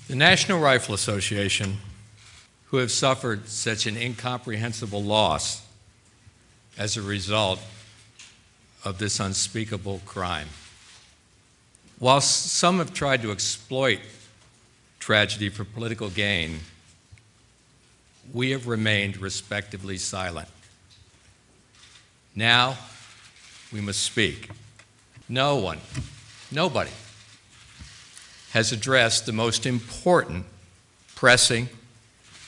The National Rifle Association, who have suffered such an incomprehensible loss as a result of this unspeakable crime. While some have tried to exploit tragedy for political gain, we have remained respectfully silent. Now, we must speak. Nobody has addressed the most important, pressing,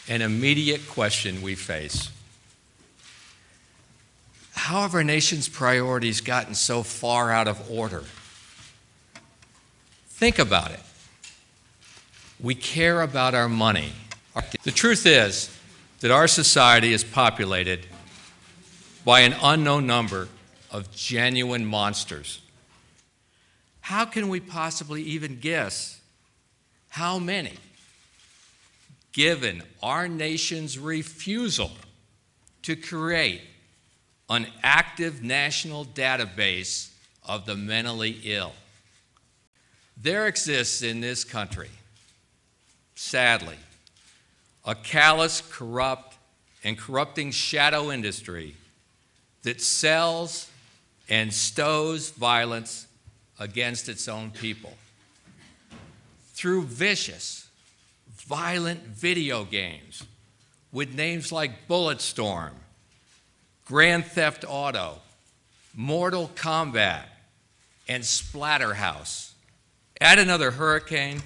and immediate question we face. How have our nation's priorities gotten so far out of order? Think about it. We care about our money. The truth is that our society is populated by an unknown number of genuine monsters. How can we possibly even guess how many, given our nation's refusal to create an active national database of the mentally ill? There exists in this country, sadly, a callous, corrupt, and corrupting shadow industry that sells and stows violence against its own people through vicious, violent video games with names like Bulletstorm, Grand Theft Auto, Mortal Kombat, and Splatterhouse. Add another hurricane,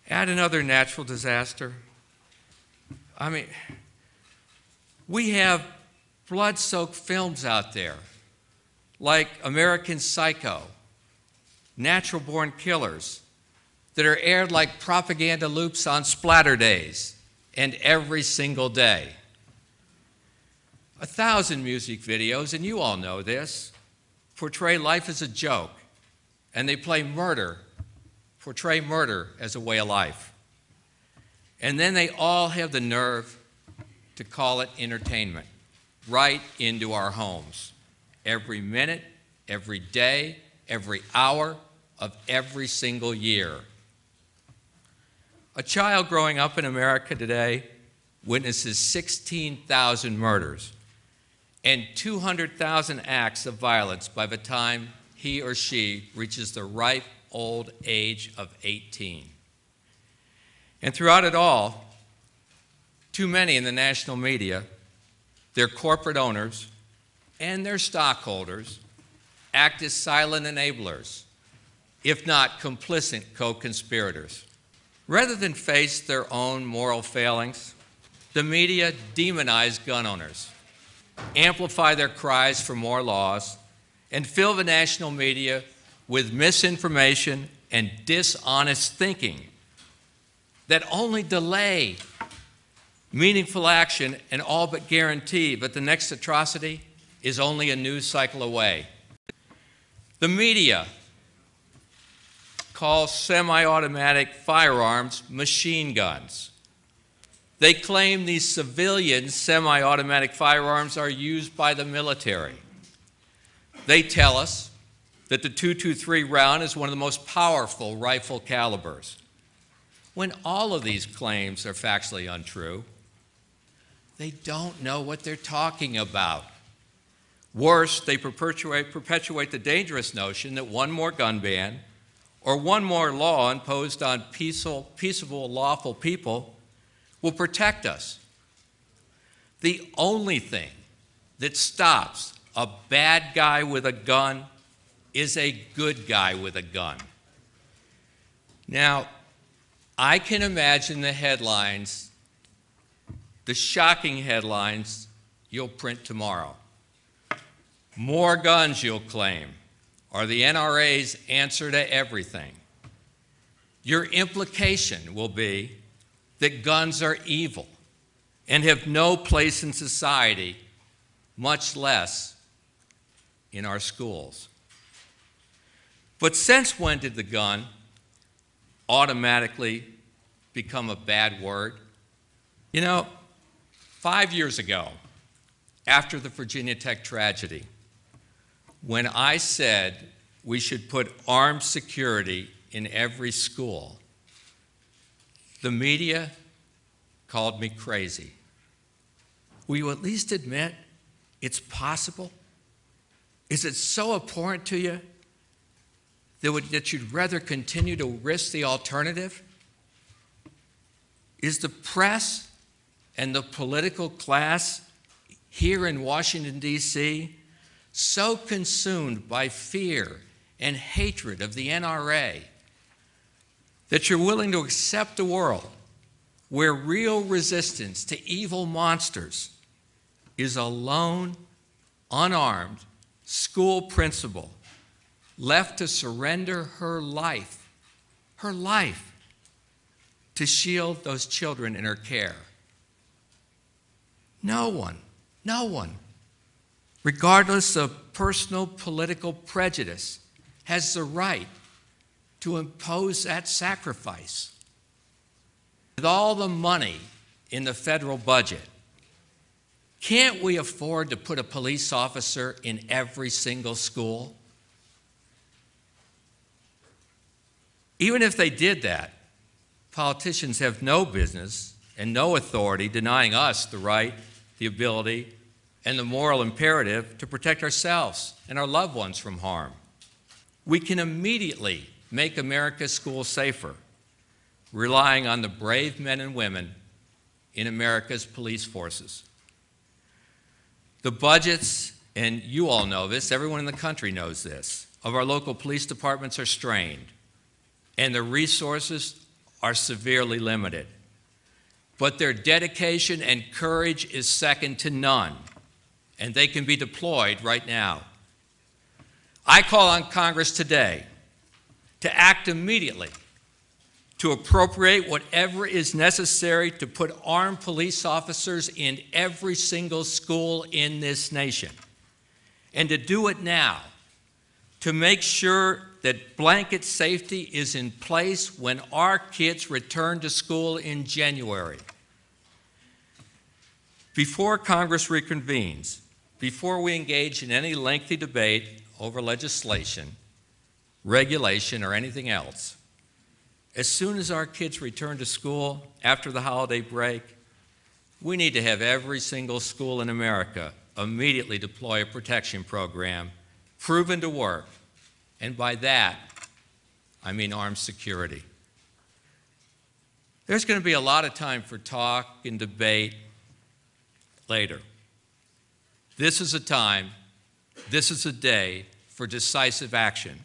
add another natural disaster. We have blood-soaked films out there like American Psycho, Natural Born Killers, that are aired like propaganda loops on splatter days and every single day. 1,000 music videos, and you all know this, portray life as a joke, and they portray murder as a way of life. And then they all have the nerve to call it entertainment, right into our homes, every minute, every day, every hour of every single year. A child growing up in America today witnesses 16,000 murders and 200,000 acts of violence by the time he or she reaches the ripe old age of 18. And throughout it all, too many in the national media, their corporate owners, and their stockholders act as silent enablers, if not complicit co-conspirators. Rather than face their own moral failings, the media demonize gun owners, amplify their cries for more laws, and fill the national media with misinformation and dishonest thinking that only delay meaningful action and all but guarantee that the next atrocity is only a news cycle away. The media calls semi-automatic firearms machine guns. They claim these civilian semi-automatic firearms are used by the military. They tell us that the .223 round is one of the most powerful rifle calibers, when all of these claims are factually untrue. They don't know what they're talking about. Worse, they perpetuate the dangerous notion that one more gun ban or one more law imposed on peaceable, lawful people will protect us. The only thing that stops a bad guy with a gun is a good guy with a gun. Now, I can imagine the headlines, the shocking headlines you'll print tomorrow. More guns, you'll claim, are the NRA's answer to everything. Your implication will be that guns are evil and have no place in society, much less in our schools. But since when did the gun automatically become a bad word? 5 years ago, after the Virginia Tech tragedy, when I said we should put armed security in every school, The media called me crazy. Will you at least admit it's possible? Is it so abhorrent to you that you'd rather continue to risk the alternative? Is the press and the political class here in Washington, D.C., so consumed by fear and hatred of the NRA that you're willing to accept a world where real resistance to evil monsters is a lone, unarmed school principal left to surrender her life to shield those children in her care? No one, regardless of personal political prejudice, has the right to impose that sacrifice. With all the money in the federal budget, can't we afford to put a police officer in every single school? Even if they did that, politicians have no business and no authority denying us the right, the ability, and the moral imperative to protect ourselves and our loved ones from harm. We can immediately make America's schools safer, relying on the brave men and women in America's police forces. The budgets, and you all know this, everyone in the country knows this, of our local police departments are strained, and the resources are severely limited. But their dedication and courage is second to none, and they can be deployed right now. I call on Congress today to act immediately to appropriate whatever is necessary to put armed police officers in every single school in this nation, and to do it now, to make sure that blanket safety is in place when our kids return to school in January. Before Congress reconvenes, before we engage in any lengthy debate over legislation, regulation, or anything else, as soon as our kids return to school after the holiday break, we need to have every single school in America immediately deploy a protection program proven to work, and by that, I mean armed security. There's going to be a lot of time for talk and debate later. This is a time, this is a day for decisive action.